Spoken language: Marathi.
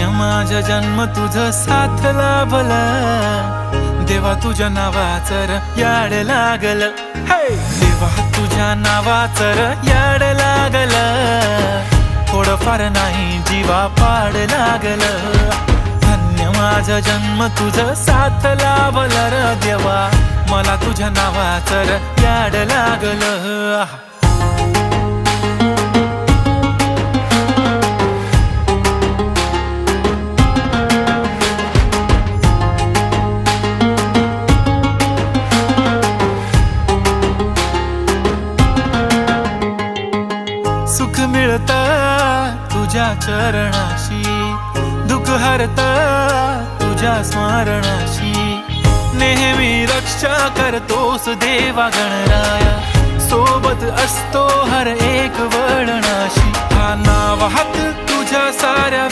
धन्य माझा जन्म तुझं साथ लाभला, देवा तुझ्या नावाचं र याड लागल, देवा तुझ्या नावाचं र याड लागल, थोडंफार नाही जीवा पाड लागल, धन्य माझा जन्म तुझं साथ लाभला र देवा, मला तुझ्या नावाचं र याड लागल. सुख मिळता तुझ्या चरणाशी, दुःख हरता तुझ्या स्मरणाशी, नेहमी रक्षा करतोस देवा गणराया, सोबत असतो हर एक वळणाशी, हा नाव हात तुझ्या साऱ्या